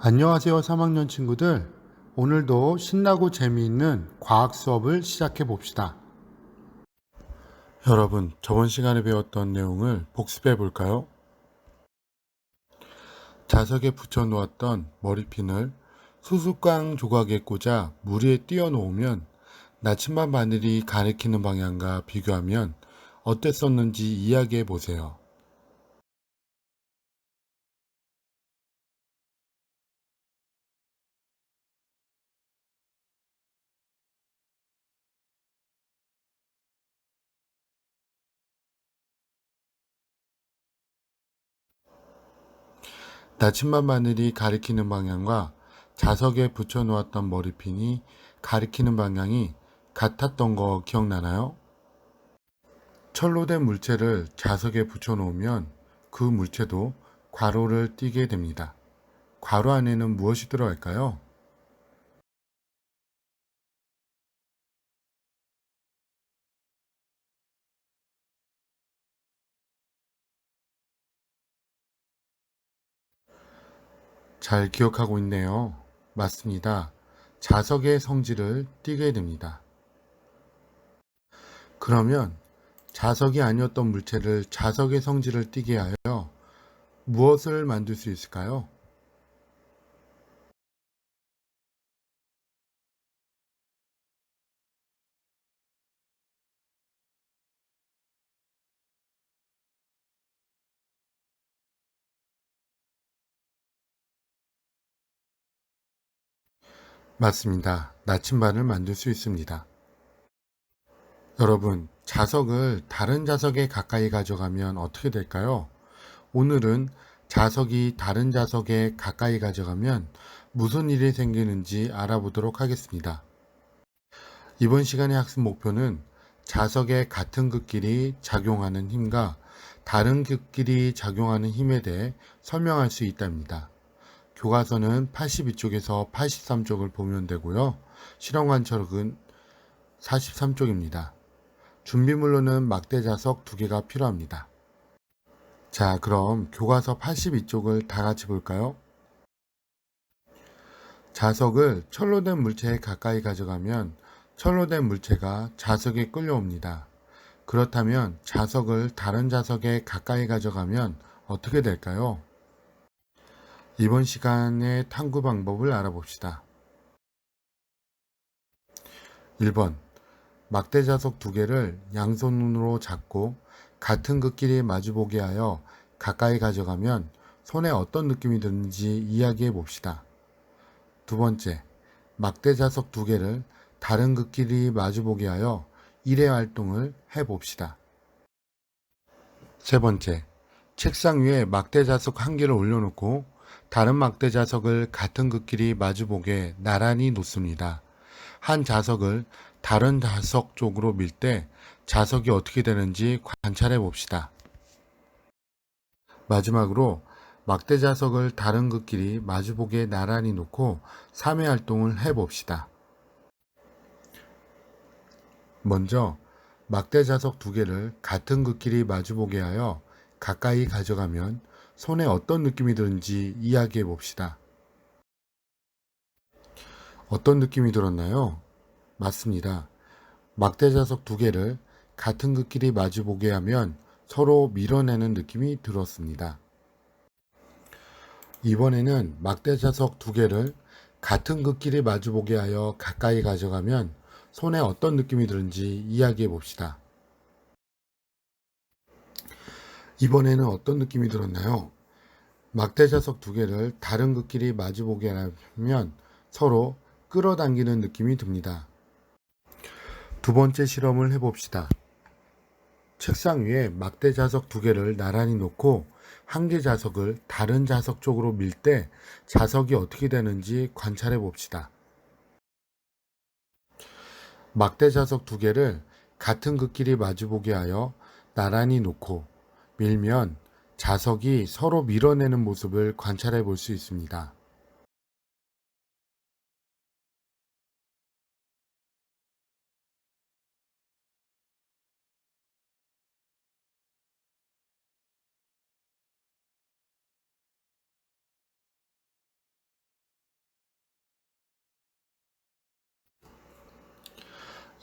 안녕하세요, 3학년 친구들. 오늘도 신나고 재미있는 과학 수업을 시작해 봅시다. 여러분, 저번 시간에 배웠던 내용을 복습해 볼까요? 자석에 붙여 놓았던 머리핀을 수수깡 조각에 꽂아 물 위에 띄워 놓으면 나침반 바늘이 가리키는 방향과 비교하면 어땠었는지 이야기해 보세요. 나침반 바늘이 가리키는 방향과 자석에 붙여 놓았던 머리핀이 가리키는 방향이 같았던 거 기억나나요? 철로 된 물체를 자석에 붙여 놓으면 그 물체도 괄호를 띠게 됩니다. 괄호 안에는 무엇이 들어갈까요? 잘 기억하고 있네요. 맞습니다. 자석의 성질을 띠게 됩니다. 그러면 자석이 아니었던 물체를 자석의 성질을 띠게 하여 무엇을 만들 수 있을까요? 맞습니다. 나침반을 만들 수 있습니다. 여러분, 자석을 다른 자석에 가까이 가져가면 어떻게 될까요? 오늘은 자석이 다른 자석에 가까이 가져가면 무슨 일이 생기는지 알아보도록 하겠습니다. 이번 시간의 학습 목표는 자석의 같은 극끼리 작용하는 힘과 다른 극끼리 작용하는 힘에 대해 설명할 수 있답니다. 교과서는 82쪽에서 83쪽을 보면 되고요. 실험관철은 43쪽입니다. 준비물로는 막대 자석 2개가 필요합니다. 자, 그럼 교과서 82쪽을 다 같이 볼까요? 자석을 철로 된 물체에 가까이 가져가면 철로 된 물체가 자석에 끌려옵니다. 그렇다면 자석을 다른 자석에 가까이 가져가면 어떻게 될까요? 이번 시간의 탐구 방법을 알아봅시다. 1번. 막대 자석 2개를 양손으로 잡고 같은 극끼리 마주보게 하여 가까이 가져가면 손에 어떤 느낌이 드는지 이야기해 봅시다. 두 번째, 막대 자석 2개를 다른 극끼리 마주보게 하여 일회 활동을 해 봅시다. 세 번째, 책상 위에 막대 자석 1개를 올려놓고 다른 막대 자석을 같은 극끼리 마주보게 나란히 놓습니다. 한 자석을 다른 자석 쪽으로 밀 때 자석이 어떻게 되는지 관찰해 봅시다. 마지막으로 막대 자석을 다른 극끼리 마주보게 나란히 놓고 3회 활동을 해 봅시다. 먼저 막대 자석 2개를 같은 극끼리 마주보게 하여 가까이 가져가면 손에 어떤 느낌이 드는지 이야기해 봅시다. 어떤 느낌이 들었나요? 맞습니다. 막대 자석 2개를 같은 극끼리 마주보게 하면 서로 밀어내는 느낌이 들었습니다. 이번에는 막대 자석 2개를 같은 극끼리 마주보게 하여 가까이 가져가면 손에 어떤 느낌이 드는지 이야기해 봅시다. 이번에는 어떤 느낌이 들었나요? 막대 자석 2개를 다른 극끼리 마주보게 하면 서로 끌어당기는 느낌이 듭니다. 두 번째 실험을 해봅시다. 책상 위에 막대 자석 2개를 나란히 놓고 한 개 자석을 다른 자석 쪽으로 밀 때 자석이 어떻게 되는지 관찰해 봅시다. 막대 자석 2개를 같은 극끼리 마주보게 하여 나란히 놓고 밀면 자석이 서로 밀어내는 모습을 관찰해 볼 수 있습니다.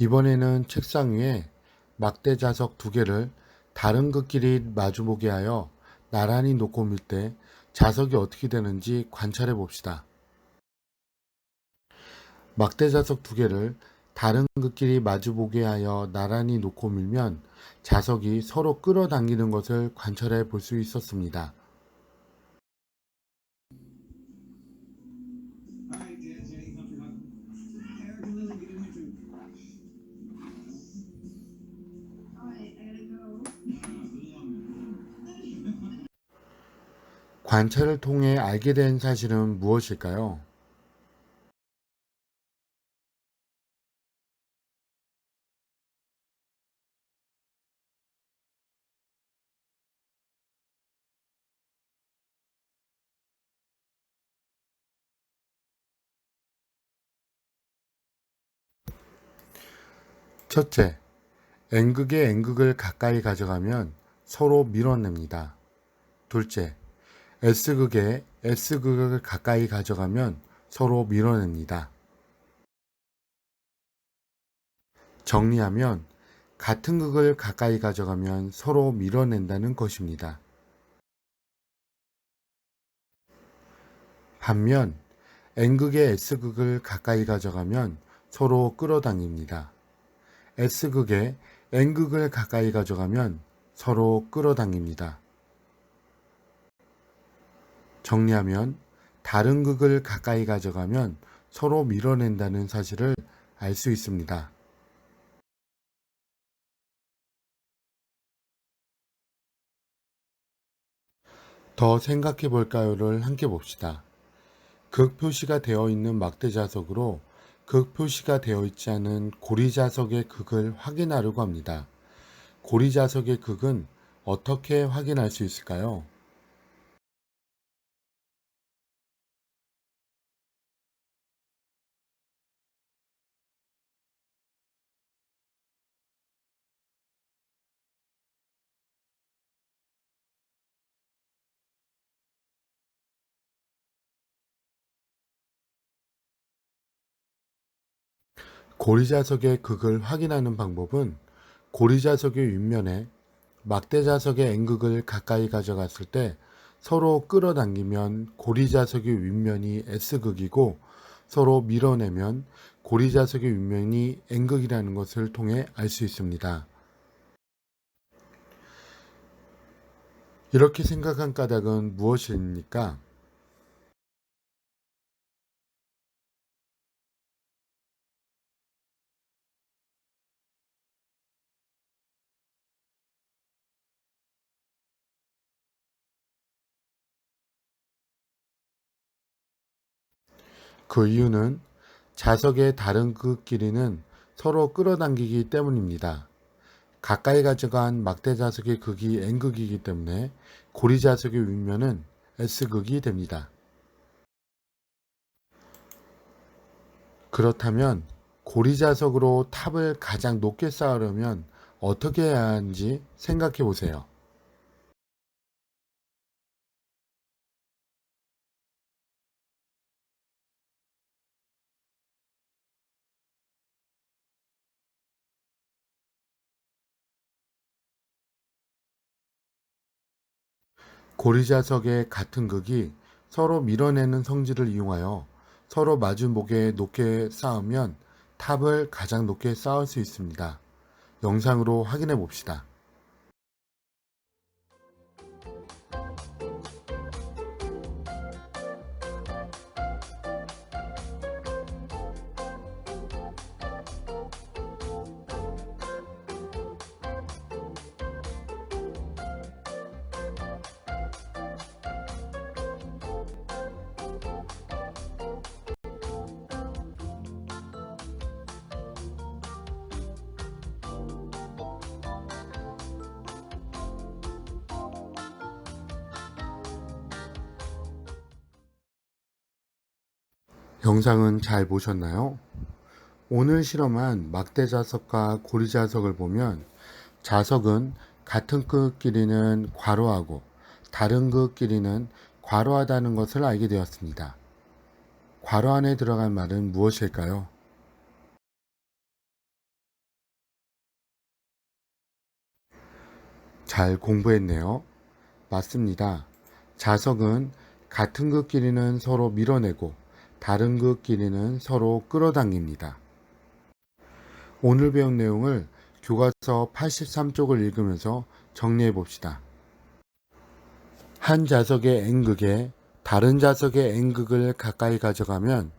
이번에는 책상 위에 막대 자석 두 개를 다른 끝끼리 마주보게 하여 나란히 놓고 밀 때 자석이 어떻게 되는지 관찰해 봅시다. 막대 자석 두 개를 다른 끝끼리 마주보게 하여 나란히 놓고 밀면 자석이 서로 끌어당기는 것을 관찰해 볼 수 있었습니다. All right, Dan, Jenny, come for hug. Eric and Lily, get in here too. Alright, I gotta go. So long. 관찰을 통해 알게 된 사실은 무엇일까요? 첫째, N극의 N극을 가까이 가져가면 서로 밀어냅니다. 둘째, S극의 S극을 가까이 가져가면 서로 밀어냅니다. 정리하면 같은 극을 가까이 가져가면 서로 밀어낸다는 것입니다. 반면 N극의 S극을 가까이 가져가면 서로 끌어당깁니다. S극의 N극을 가까이 가져가면 서로 끌어당깁니다. 정리하면 다른 극을 가까이 가져가면 서로 밀어낸다는 사실을 알 수 있습니다. 더 생각해 볼까요를 함께 봅시다. 극 표시가 되어 있는 막대 자석으로 극 표시가 되어 있지 않은 고리 자석의 극을 확인하려고 합니다. 고리 자석의 극은 어떻게 확인할 수 있을까요? 고리 자석의 극을 확인하는 방법은 고리 자석의 윗면에 막대 자석의 N극을 가까이 가져갔을 때 서로 끌어당기면 고리 자석의 윗면이 S극이고 서로 밀어내면 고리 자석의 윗면이 N극이라는 것을 통해 알 수 있습니다. 이렇게 생각한 까닭은 무엇입니까? 그 이유는 자석의 다른 극 길이는 서로 끌어당기기 때문입니다. 가까이 가져간 막대 자석의 극이 N극이기 때문에 고리 자석의 윗면은 S극이 됩니다. 그렇다면 고리 자석으로 탑을 가장 높게 쌓으려면 어떻게 해야 하는지 생각해 보세요. 고리 자석의 같은 극이 서로 밀어내는 성질을 이용하여 서로 마주보게 높게 쌓으면 탑을 가장 높게 쌓을 수 있습니다. 영상으로 확인해 봅시다. 영상은 잘 보셨나요? 오늘 실험한 막대 자석과 고리 자석을 보면 자석은 같은 끝 길이는 괄호하고 다른 끝 길이는 괄호하다는 것을 알게 되었습니다. 괄호 안에 들어간 말은 무엇일까요? 잘 공부했네요. 맞습니다. 자석은 같은 극끼리는 서로 밀어내고 다른 극끼리는 서로 끌어당깁니다. 오늘 배운 내용을 교과서 83쪽을 읽으면서 정리해 봅시다. 한 자석의 N극에 다른 자석의 N극을 가까이 가져가면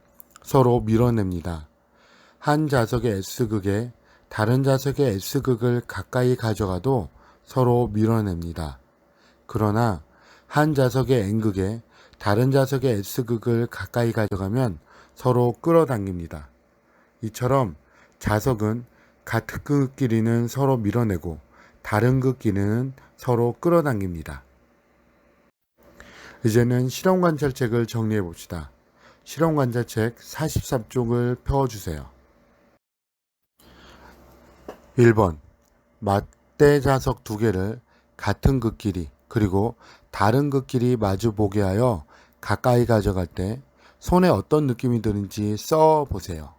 서로 밀어냅니다. 한 자석의 S극에 다른 자석의 S극을 가까이 가져가도 서로 밀어냅니다. 그러나 한 자석의 N극에 다른 자석의 S극을 가까이 가져가면 서로 끌어당깁니다. 이처럼 자석은 같은 극끼리는 서로 밀어내고 다른 극끼리는 서로 끌어당깁니다. 이제는 실험관찰책을 정리해 봅시다. 실험관찰책 43쪽을 펴주세요. 1번 맞대 자석 두 개를 같은 극끼리 그리고 다른 극끼리 마주 보게 하여 가까이 가져갈 때 손에 어떤 느낌이 드는지 써 보세요.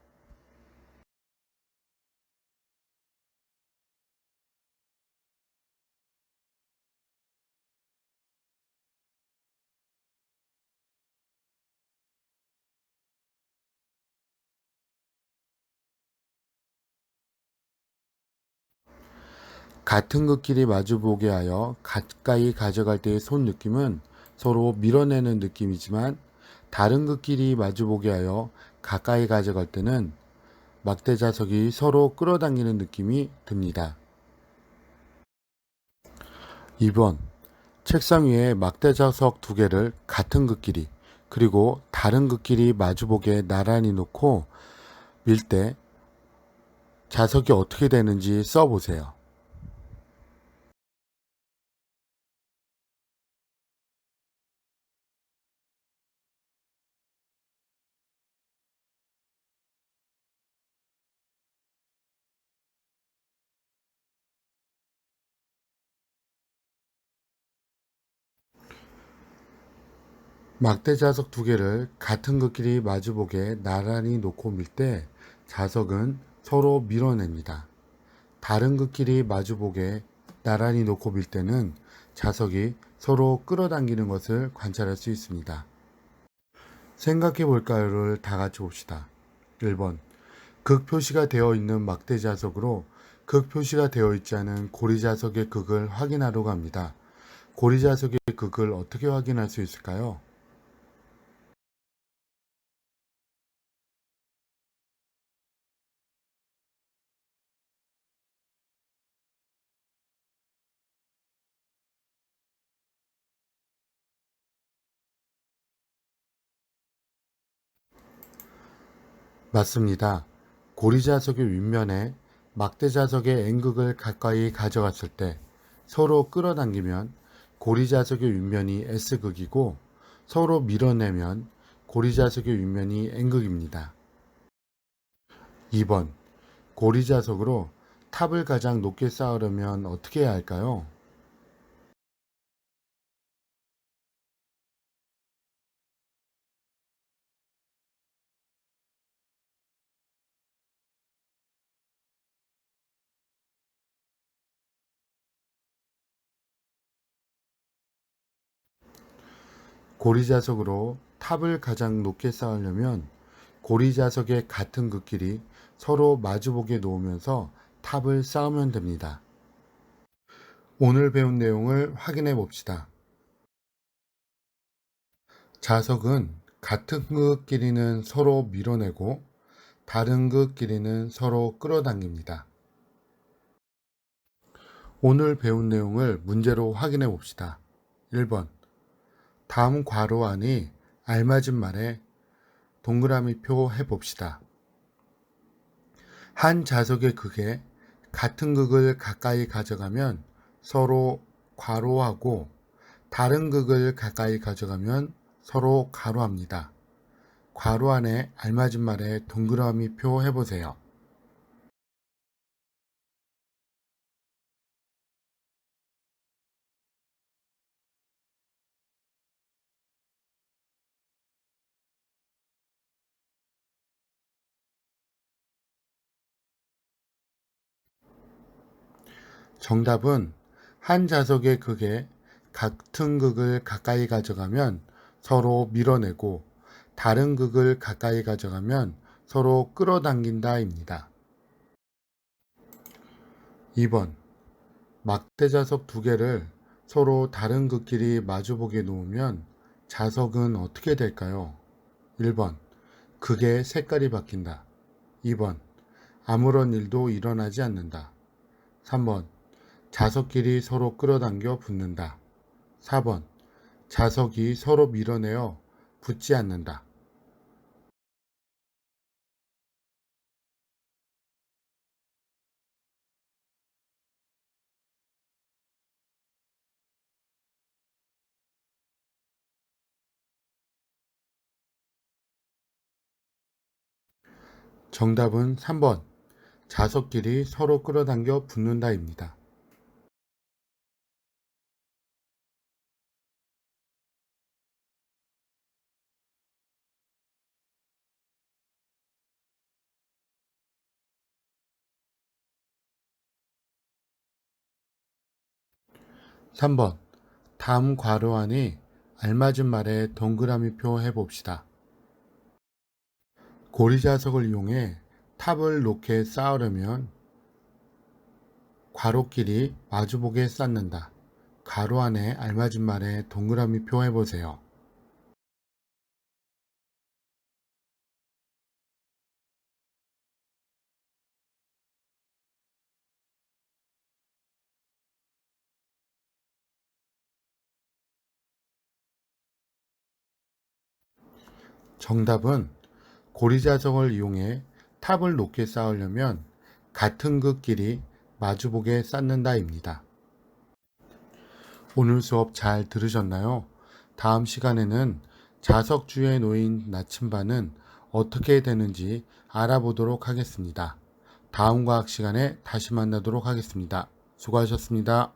같은 극끼리 마주보게 하여 가까이 가져갈 때의 손 느낌은 서로 밀어내는 느낌이지만 다른 극끼리 마주보게 하여 가까이 가져갈 때는 막대 자석이 서로 끌어당기는 느낌이 듭니다. 2번 책상 위에 막대 자석 두 개를 같은 극끼리 그리고 다른 극끼리 마주보게 나란히 놓고 밀 때 자석이 어떻게 되는지 써보세요. 막대 자석 두 개를 같은 극끼리 마주보게 나란히 놓고 밀 때 자석은 서로 밀어냅니다. 다른 극끼리 마주보게 나란히 놓고 밀 때는 자석이 서로 끌어당기는 것을 관찰할 수 있습니다. 생각해 볼까요를 다 같이 봅시다. 1번 극 표시가 되어 있는 막대 자석으로 극 표시가 되어 있지 않은 고리 자석의 극을 확인하려고 합니다. 고리 자석의 극을 어떻게 확인할 수 있을까요? 맞습니다. 고리 자석의 윗면에 막대 자석의 N극을 가까이 가져갔을 때 서로 끌어당기면 고리 자석의 윗면이 S극이고 서로 밀어내면 고리 자석의 윗면이 N극입니다. 2번 고리 자석으로 탑을 가장 높게 쌓으려면 어떻게 해야 할까요? 고리 자석으로 탑을 가장 높게 쌓으려면 고리 자석의 같은 극끼리 서로 마주보게 놓으면서 탑을 쌓으면 됩니다. 오늘 배운 내용을 확인해 봅시다. 자석은 같은 극끼리는 서로 밀어내고 다른 극끼리는 서로 끌어당깁니다. 오늘 배운 내용을 문제로 확인해 봅시다. 1번 다음 괄호 안에 알맞은 말에 동그라미표 해봅시다. 한 자석의 극에 같은 극을 가까이 가져가면 서로 괄호하고 다른 극을 가까이 가져가면 서로 가로합니다. 괄호 안에 알맞은 말에 동그라미표 해보세요. 정답은 한 자석의 극에 같은 극을 가까이 가져가면 서로 밀어내고 다른 극을 가까이 가져가면 서로 끌어당긴다입니다. 2번. 막대 자석 두 개를 서로 다른 극끼리 마주보게 놓으면 자석은 어떻게 될까요? 1번. 극의 색깔이 바뀐다. 2번. 아무런 일도 일어나지 않는다. 3번. 자석끼리 서로 끌어당겨 붙는다. 4번. 자석이 서로 밀어내어 붙지 않는다. 정답은 3번. 자석끼리 서로 끌어당겨 붙는다입니다. 삼 번. 다음 괄호 안에 알맞은 말에 동그라미표 해봅시다. 고리자석을 이용해 탑을 높게 쌓으려면 괄호끼리 마주보게 쌓는다. 괄호 안에 알맞은 말에 동그라미표 해보세요. 정답은 고리자석을 이용해 탑을 높게 쌓으려면 같은 극끼리 마주보게 쌓는다입니다. 오늘 수업 잘 들으셨나요? 다음 시간에는 자석주에 놓인 나침반은 어떻게 되는지 알아보도록 하겠습니다. 다음 과학 시간에 다시 만나도록 하겠습니다. 수고하셨습니다.